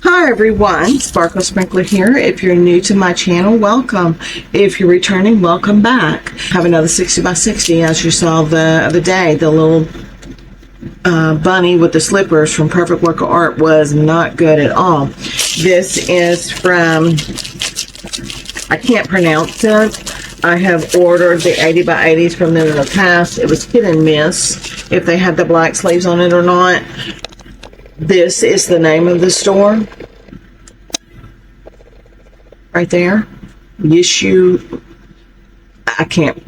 Hi everyone, Sparkle Sprinkler here. If you're new to my channel, welcome. If you're returning, welcome back. Have another 60 by 60 as you saw the other day. The little bunny with the slippers from Perfect Work of Art was not good at all. This is from, I can't pronounce it. I have ordered the 80 by 80s from them in the past. It was hit and miss if they had the black sleeves on it or not. This is the name of the store. Right there. Yishu. I can't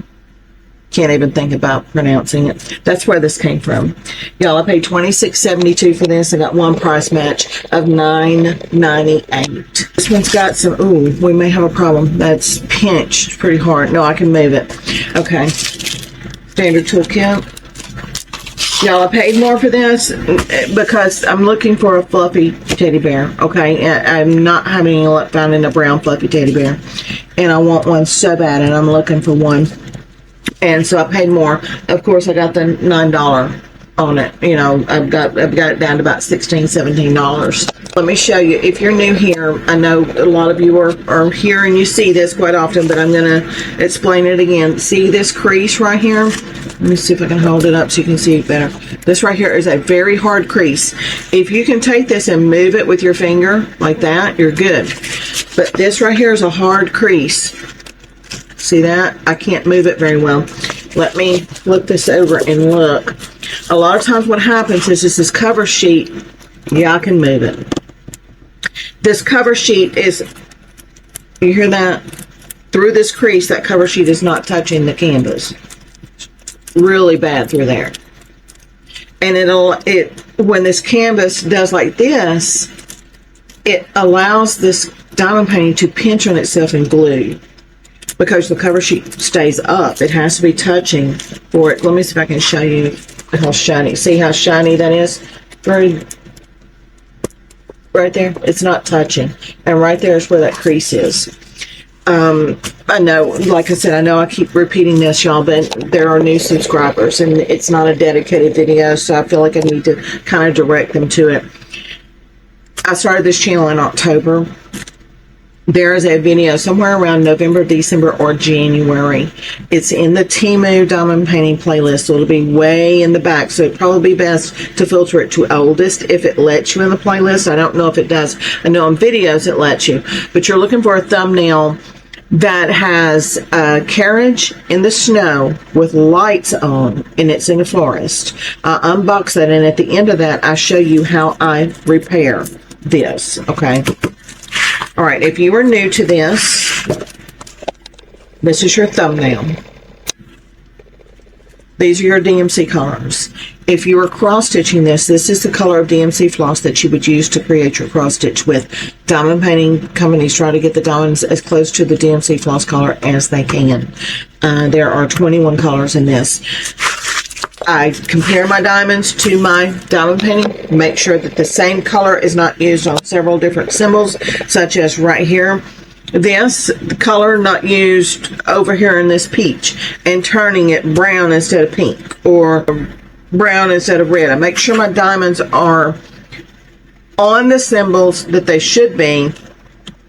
even think about pronouncing it. That's where this came from. Y'all, I paid $26.72 for this. I got one price match of $9.98. This one's got some, ooh, we may have a problem. That's pinched pretty hard. No, I can move it. Okay. Standard toolkit. Y'all, I paid more for this because I'm looking for a fluffy teddy bear, okay? I'm not having any luck finding a brown fluffy teddy bear. And I want one so bad, and I'm looking for one. And so I paid more. Of course, I got the $9 on it. You know, I've got it down to about $16, $17. Let me show you. If you're new here, I know a lot of you are here and you see this quite often, but I'm going to explain it again. See this crease right here? Let me see if I can hold it up so you can see it better. This right here is a very hard crease. If you can take this and move it with your finger like that, you're good. But this right here is a hard crease. See that? I can't move it very well. Let me flip this over and look. A lot of times what happens is this cover sheet, yeah, I can move it. This cover sheet is, you hear that? Through this crease, that cover sheet is not touching the canvas. Really bad through there. And when this canvas does like this, it allows this diamond painting to pinch on itself and glue. Because the cover sheet stays up, it has to be touching for it. Let me see if I can show you how shiny. See how shiny that is? Right there, it's not touching. And right there is where that crease is. I know, like I said, I know I keep repeating this, y'all, but there are new subscribers, and it's not a dedicated video, so I feel like I need to kind of direct them to it. I started this channel in October. There is a video somewhere around November, December, or January. It's in the Temu diamond painting playlist, so it'll be way in the back. So it'd probably be best to filter it to oldest if it lets you in the playlist. I don't know if it does. I know on videos it lets you. But you're looking for a thumbnail that has a carriage in the snow with lights on, and it's in the forest. I unbox that, and at the end of that, I show you how I repair this, okay? All right, if you are new to this, this is your thumbnail. These are your DMC colors. If you are cross-stitching this, this is the color of DMC floss that you would use to create your cross-stitch with. Diamond painting companies try to get the diamonds as close to the DMC floss color as they can. There are 21 colors in this. I compare my diamonds to my diamond painting, make sure that the same color is not used on several different symbols, such as right here. The color not used over here in this peach, and turning it brown instead of pink, or brown instead of red. I make sure my diamonds are on the symbols that they should be,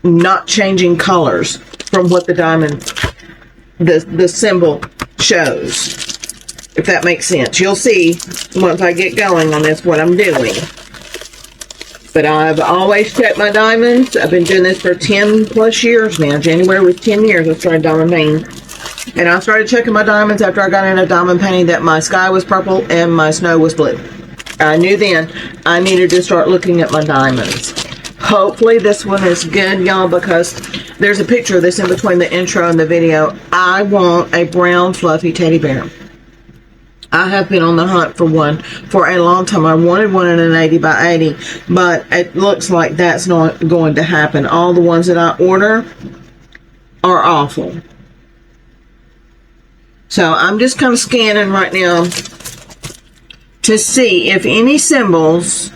not changing colors from what the diamond, the symbol shows. If that makes sense. You'll see once I get going on this what I'm doing. But I've always checked my diamonds. I've been doing this for 10 plus years now. January was 10 years I started diamond painting. And I started checking my diamonds after I got into diamond painting that my sky was purple and my snow was blue. I knew then I needed to start looking at my diamonds. Hopefully this one is good, y'all, because there's a picture of this in between the intro and the video. I want a brown fluffy teddy bear. I have been on the hunt for one for a long time. I wanted one in an 80 by 80, but it looks like that's not going to happen. All the ones that I order are awful. So I'm just kind of scanning right now to see if any symbols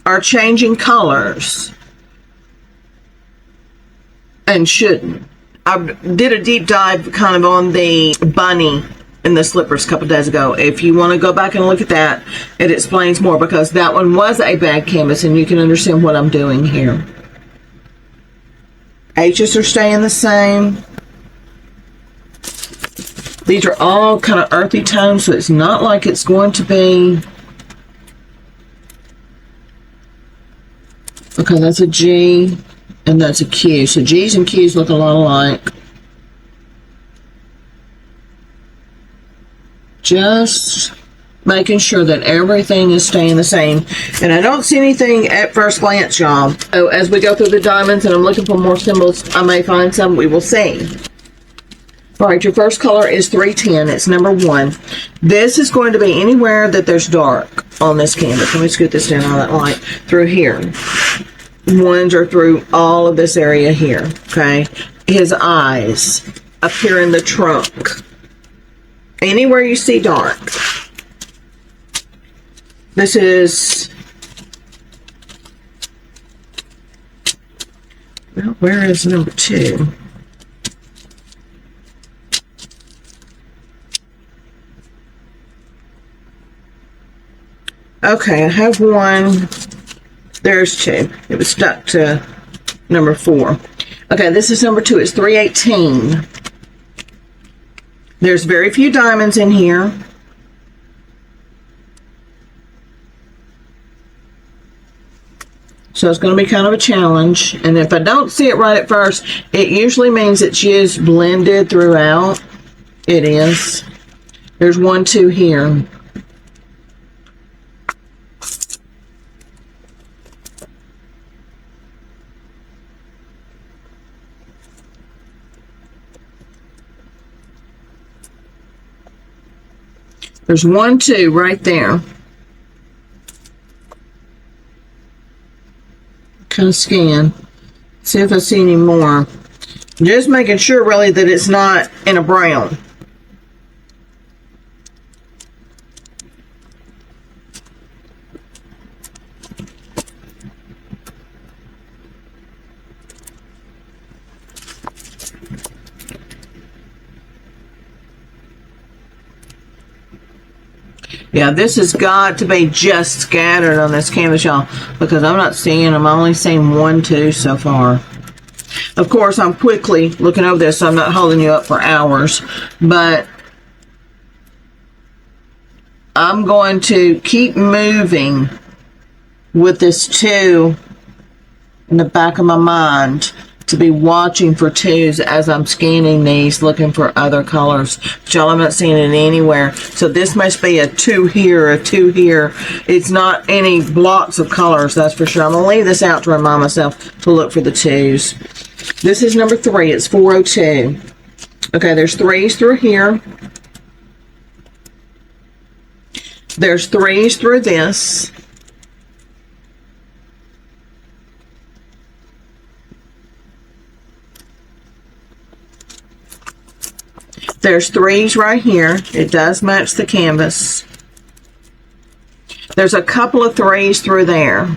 are changing colors and shouldn't. I did a deep dive kind of on the bunny in the slippers a couple days ago. If you want to go back and look at that, it explains more, because that one was a bag canvas, and you can understand what I'm doing here. H's are staying the same. These are all kind of earthy tones, so it's not like it's going to be, okay, that's a G and that's a Q. So G's and Q's look a lot alike. Just making sure that everything is staying the same. And I don't see anything at first glance, y'all. So as we go through the diamonds and I'm looking for more symbols, I may find some. We will see. All right, your first color is 310. It's number 1. This is going to be anywhere that there's dark on this canvas. Let me scoot this down on that light. Through here. Ones are through all of this area here, okay? His eyes up here in the trunk. Anywhere you see dark. This is, well, where is number 2? Okay, I have 1. There's 2. It was stuck to number 4. Okay, this is number 2. It's 318. There's very few diamonds in here. So it's going to be kind of a challenge. And if I don't see it right at first, it usually means it's used blended throughout. It is. There's 1, 2 here. There's 1, 2 right there. Kind of scan. See if I see any more. Just making sure really that it's not in a brown. Yeah, this has got to be just scattered on this canvas, y'all, because I'm not seeing them. I'm only seeing 1, 2 so far. Of course, I'm quickly looking over this, so I'm not holding you up for hours, but I'm going to keep moving with this 2 in the back of my mind, to be watching for 2s as I'm scanning these, looking for other colors. But y'all, I'm not seeing it anywhere. So this must be a 2 here, a 2 here. It's not any blocks of colors, that's for sure. I'm going to leave this out to remind myself to look for the 2s. This is number 3. It's 402. Okay, there's 3s through here. There's 3s through this. There's 3s right here. It does match the canvas. There's a couple of 3s through there.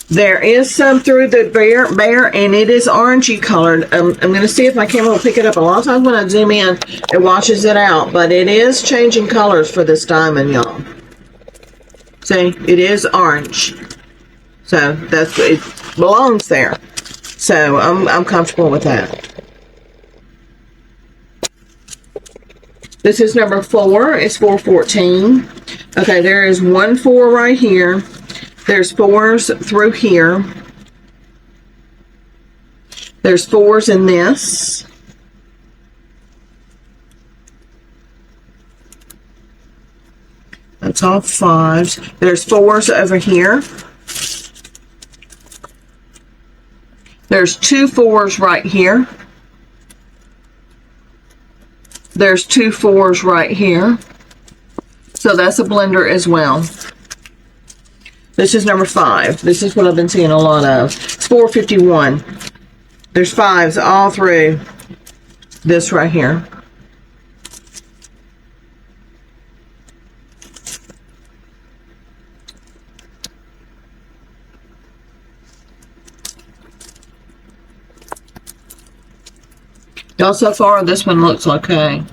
There is some through the bear, and it is orangey colored. I'm going to see if my camera will pick it up. A lot of times when I zoom in, it washes it out, but it is changing colors for this diamond, y'all. See, it is orange. So it belongs there. So I'm comfortable with that. This is number 4. It's 414. Okay, there is 1 4 right here. There's 4s through here. There's 4s in this. That's all 5s. There's 4s over here. There's 2 4s right here. There's 2 4s right here. So that's a blender as well. This is number 5. This is what I've been seeing a lot of. It's 451. There's 5s all through this right here. Y'all, so far this one looks okay.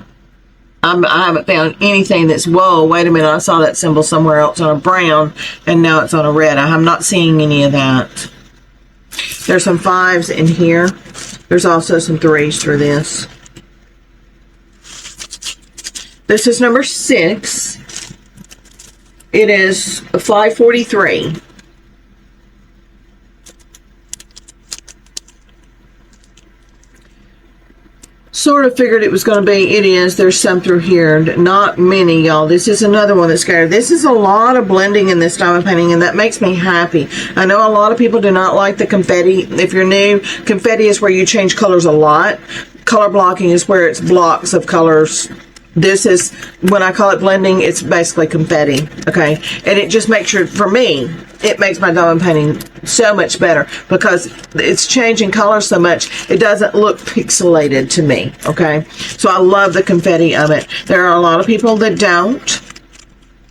I haven't found anything that's, whoa, wait a minute, I saw that symbol somewhere else on a brown, and now it's on a red. I'm not seeing any of that. There's some 5s in here. There's also some 3s through this. This is number 6. It is 543. Sort of figured it was going to be. It is. There's some through here. Not many, y'all. This is another one that's scattered. This is a lot of blending in this diamond painting, and that makes me happy. I know a lot of people do not like the confetti. If you're new, confetti is where you change colors a lot. Color blocking is where it's blocks of colors. This is, when I call it blending, it's basically confetti, okay? And it just makes sure, for me, it makes my diamond painting so much better because it's changing color so much, it doesn't look pixelated to me, okay? So I love the confetti of it. There are a lot of people that don't,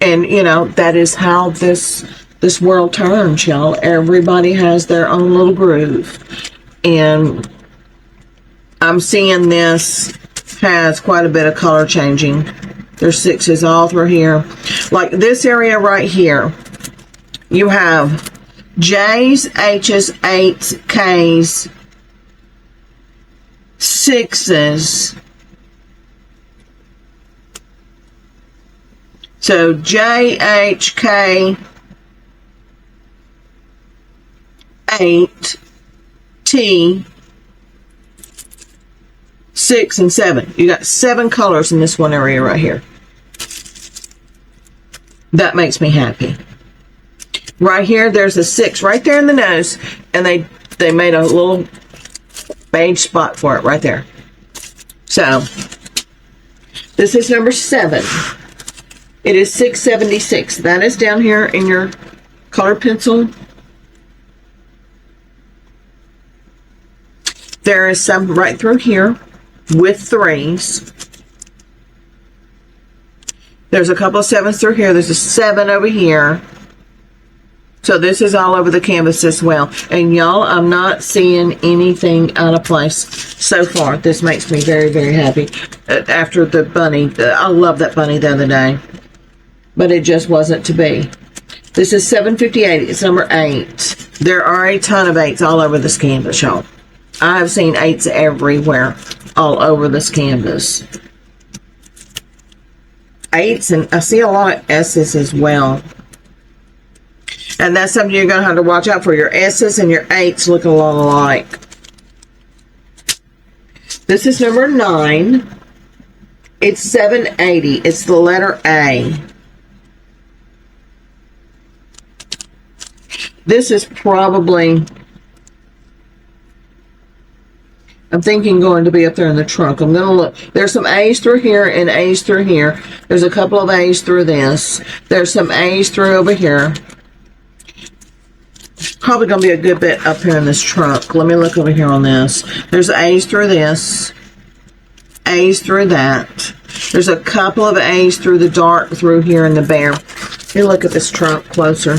and, you know, that is how this world turns, y'all. Everybody has their own little groove. And I'm seeing this has quite a bit of color changing. There's 6s all through here. Like this area right here, you have J's, H's, 8's, K's, 6's. So J, H, K, 8, T, 6, and 7. You got 7 colors in this one area right here. That makes me happy. Right here, there's a 6 right there in the nose, and they made a little beige spot for it right there. So, this is number 7. It is 676. That is down here in your color pencil. There is some right through here with 3s. There's a couple of 7s through here. There's a 7 over here. So this is all over the canvas as well. And y'all, I'm not seeing anything out of place so far. This makes me very, very happy. After the bunny, I love that bunny the other day, but it just wasn't to be. This is 758. It's number 8. There are a ton of 8s all over this canvas, y'all. I have seen 8s everywhere, all over this canvas. 8s, and I see a lot of S's as well. And that's something you're going to have to watch out for. Your S's and your 8s look a lot alike. This is number 9. It's 780. It's the letter A. This is probably, I'm thinking, going to be up there in the trunk. I'm going to look. There's some A's through here and A's through here. There's a couple of A's through this. There's some A's through over here. Probably going to be a good bit up here in this trunk. Let me look over here on this. There's A's through this. A's through that. There's a couple of A's through the dark through here in the bear. Let me look at this trunk closer.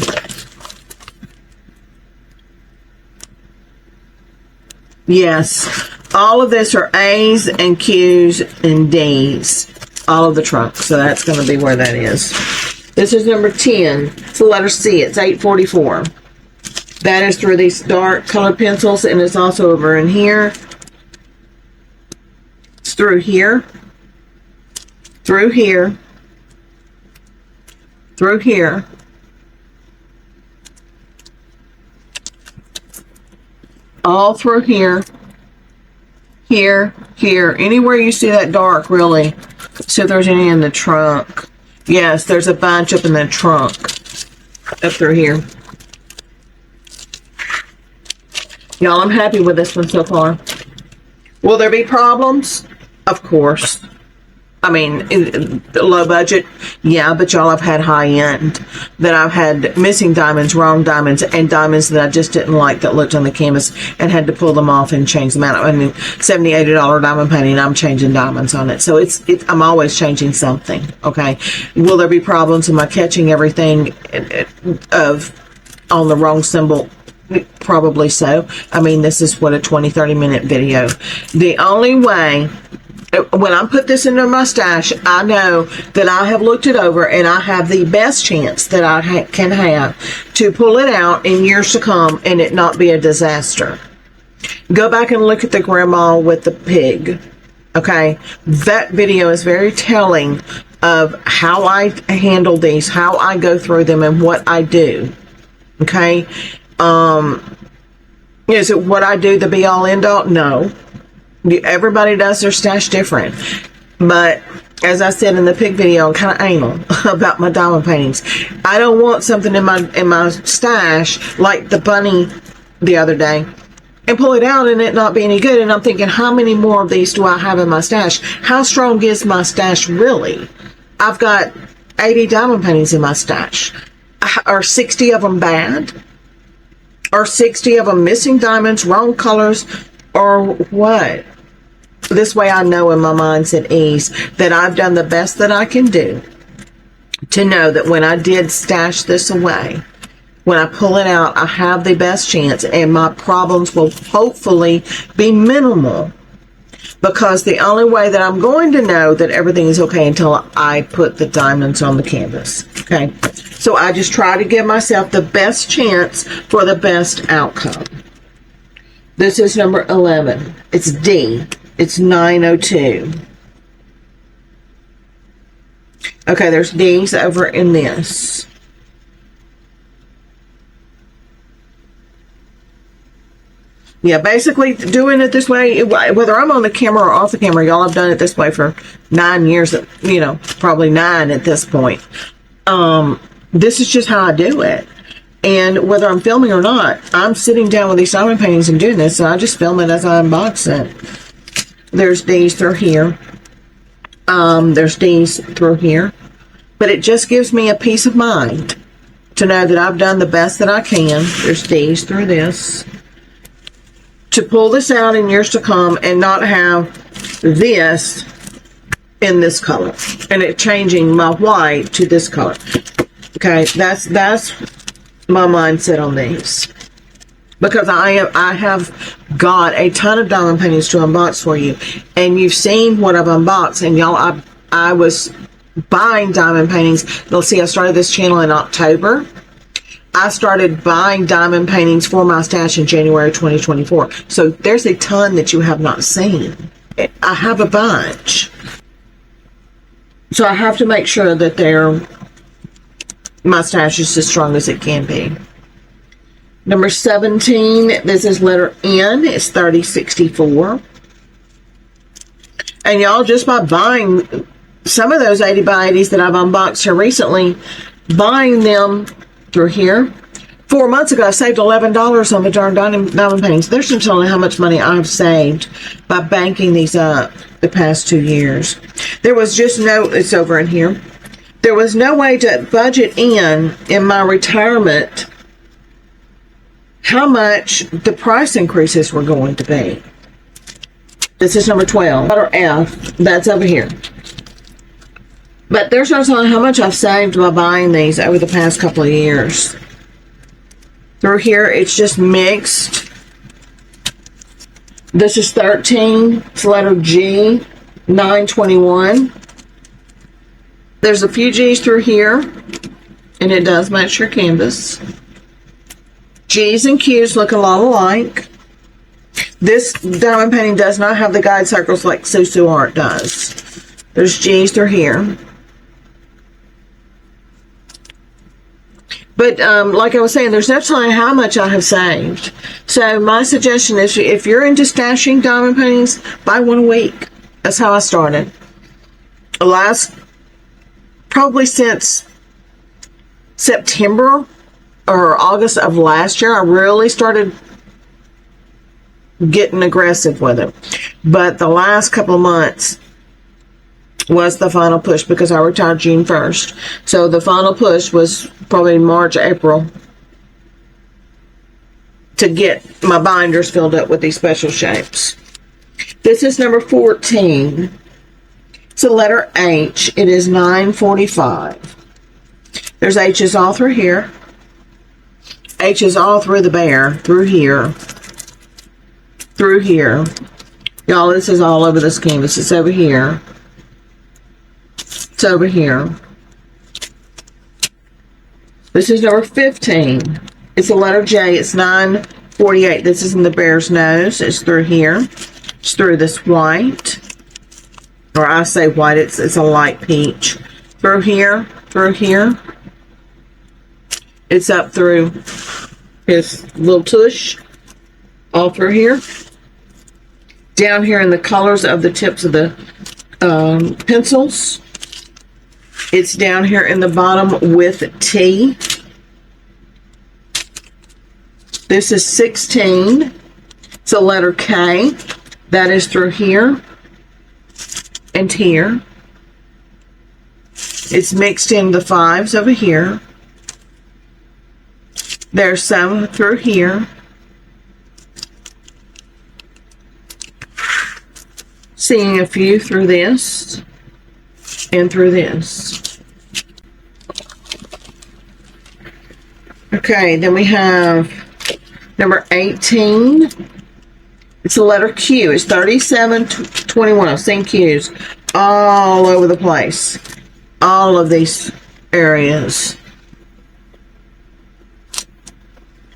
Yes, all of this are A's and Q's and D's. All of the trunk. So that's going to be where that is. This is number 10. It's the letter C. It's 844. That is through these dark colored pencils, and it's also over in here. It's through here. Through here. Through here. All through here. Here. Here. Anywhere you see that dark, really. See if there's any in the trunk. Yes, there's a bunch up in the trunk. Up through here. Y'all, I'm happy with this one so far. Will there be problems? Of course. I mean, low budget, yeah, but y'all, I've had high end. That I've had missing diamonds, wrong diamonds, and diamonds that I just didn't like that looked on the canvas and had to pull them off and change them out. I mean, $70, $80 diamond painting, I'm changing diamonds on it. So I'm always changing something, okay? Will there be problems? Am I catching everything on the wrong symbol? Probably so. I mean, this is what, a 20-30 minute video. The only way when I put this into my stash, I know that I have looked it over and I have the best chance that I can have to pull it out in years to come and it not be a disaster. Go back and look at the grandma with the pig. Okay, that video is very telling of how I handle these, how I go through them, and what I do. Okay, is it what I do the be all end all? No. Everybody does their stash different. But as I said in the pig video, I'm kind of anal about my diamond paintings. I don't want something in my stash like the bunny the other day and pull it out and it not be any good. And I'm thinking, how many more of these do I have in my stash? How strong is my stash really? I've got 80 diamond paintings in my stash. Are 60 of them bad? Are 60 of them missing diamonds, wrong colors, or what? This way I know in my mind's at ease that I've done the best that I can do to know that when I did stash this away, when I pull it out, I have the best chance and my problems will hopefully be minimal, because the only way that I'm going to know that everything is okay until I put the diamonds on the canvas. Okay, so I just try to give myself the best chance for the best outcome. This is number 11. It's D. It's 902. Okay, there's D's over in this. Yeah, basically doing it this way, whether I'm on the camera or off the camera, y'all have done it this way for 9 years, you know, probably 9 at this point. This is just how I do it. And whether I'm filming or not, I'm sitting down with these diamond paintings and doing this, and I just film it as I unbox it. There's D's through here. There's D's through here. But it just gives me a peace of mind to know that I've done the best that I can. There's D's through this. To pull this out in years to come and not have this in this color. And it changing my white to this color. Okay, that's my mindset on these. Because I have got a ton of diamond paintings to unbox for you, and you've seen what I've unboxed, and y'all, I was buying diamond paintings. You'll see I started this channel in October. I started buying diamond paintings for my stash in January 2024. So there's a ton that you have not seen. I have a bunch. So I have to make sure that my stash is as strong as it can be. Number 17, this is letter N. It's 3064. And y'all, just by buying some of those 80 by 80s that I've unboxed here recently, buying them through here. 4 months ago, I saved $11 on the darn diamond paintings. There's no telling how much money I've saved by banking these up the past 2 years. There was just it's over in here. There was no way to budget in my retirement how much the price increases were going to be. This is number 12, letter F. That's over here. But there's no telling how much I've saved by buying these over the past couple of years. Through here, it's just mixed. This is 13. It's letter G, 921. There's a few G's through here, and it does match your canvas. G's and Q's look a lot alike. This diamond painting does not have the guide circles like Susu Art does. There's G's through here. But like I was saying, there's no telling how much I have saved. So my suggestion is, if you're into stashing diamond paintings, buy one a week. That's how I started. Probably since September or August of last year, I really started getting aggressive with it. But the last couple of months was the final push, because I retired June 1st. So the final push was probably March, April, to get my binders filled up with these special shapes. This is number 14. It's a letter H. It is 945. There's H's all through here. H's all through the bear, through here, Y'all, this is all over this canvas. It's over here. It's over here. This is number 15. It's a letter J. It's 948. This is in the bear's nose. It's through here. It's through this white. Or I say white. It's a light peach. Through here. Through here. It's up through his little tush. All through here. Down here in the colors of the tips of the pencils. It's down here in the bottom with T. This is 16. It's a letter K. That is through here and here. It's mixed in the 5s over here. There's some through here. Seeing a few through this and through this. Okay, then we have number 18. It's a letter Q. It's 3721. I've seen Q's all over the place. All of these areas.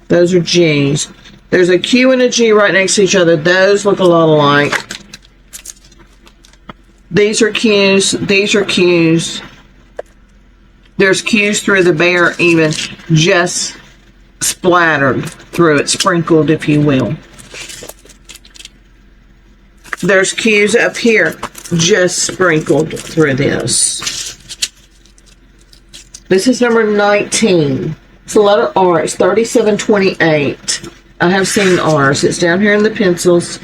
Those are G's. There's a Q and a G right next to each other. Those look a lot alike. These are Q's. These are Q's. There's Q's through the bear even. Just splattered through it. Sprinkled, if you will. There's Q's up here. Just sprinkled through this. This is number 19. It's the letter R. It's 3728. I have seen R's. It's down here in the pencils.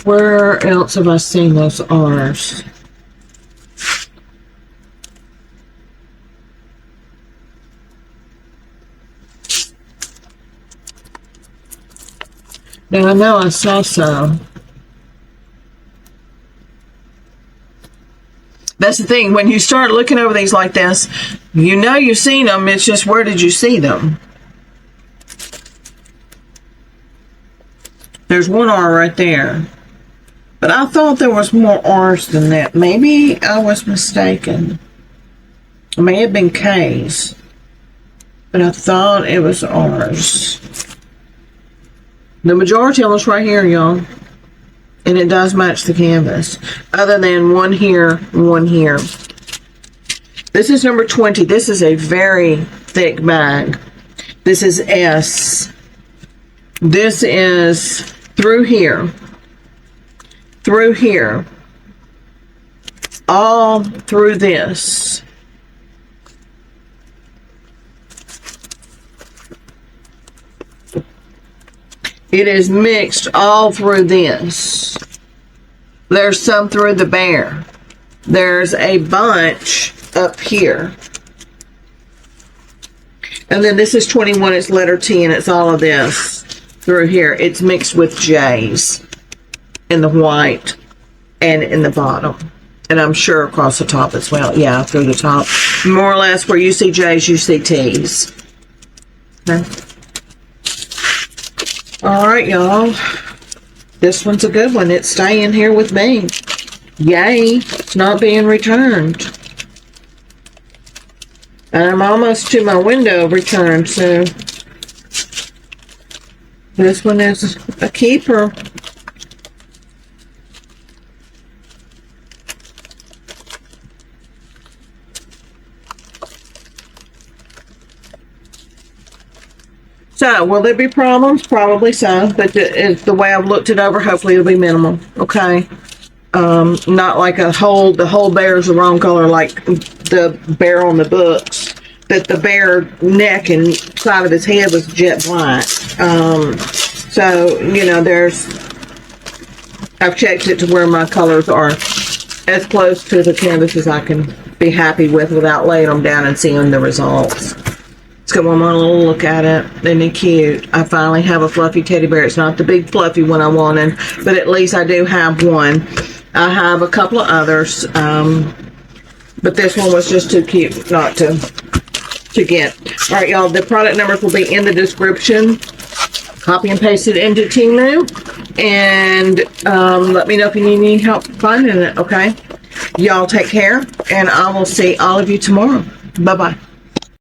Where else have I seen those R's? Now I know I saw some. That's the thing. When you start looking over these like this, you know you've seen them. It's just, where did you see them? There's one R right there. But I thought there was more R's than that. Maybe I was mistaken. It may have been K's. But I thought it was R's. The majority of us right here, y'all. And it does match the canvas. Other than one here, one here. This is number 20. This is a very thick bag. This is S. This is through here. Through here. All through this. It is mixed all through this. There's some through the bear. There's a bunch up here. And then this is 21. It's letter T, and it's all of this through here. It's mixed with J's in the white and in the bottom. And I'm sure across the top as well. Yeah, through the top. More or less where you see J's, you see T's. Okay. Alright, y'all. This one's a good one. It's staying here with me. Yay. It's not being returned. I'm almost to my window of return, so this one is a keeper. So, will there be problems? Probably so, but the way I've looked it over, hopefully it'll be minimal, okay? Not like the whole bear is the wrong color like the bear on the books, that the bear neck and side of his head was jet black. So, you know, I've checked it to where my colors are as close to the canvas as I can be happy with without laying them down and seeing the results. Let's get one more little look at it. Isn't it cute? I finally have a fluffy teddy bear. It's not the big fluffy one I wanted, but at least I do have one. I have a couple of others, but this one was just too cute not to get. All right, y'all, the product numbers will be in the description. Copy and paste it into Temu, and let me know if you need any help finding it, okay? Y'all take care, and I will see all of you tomorrow. Bye-bye.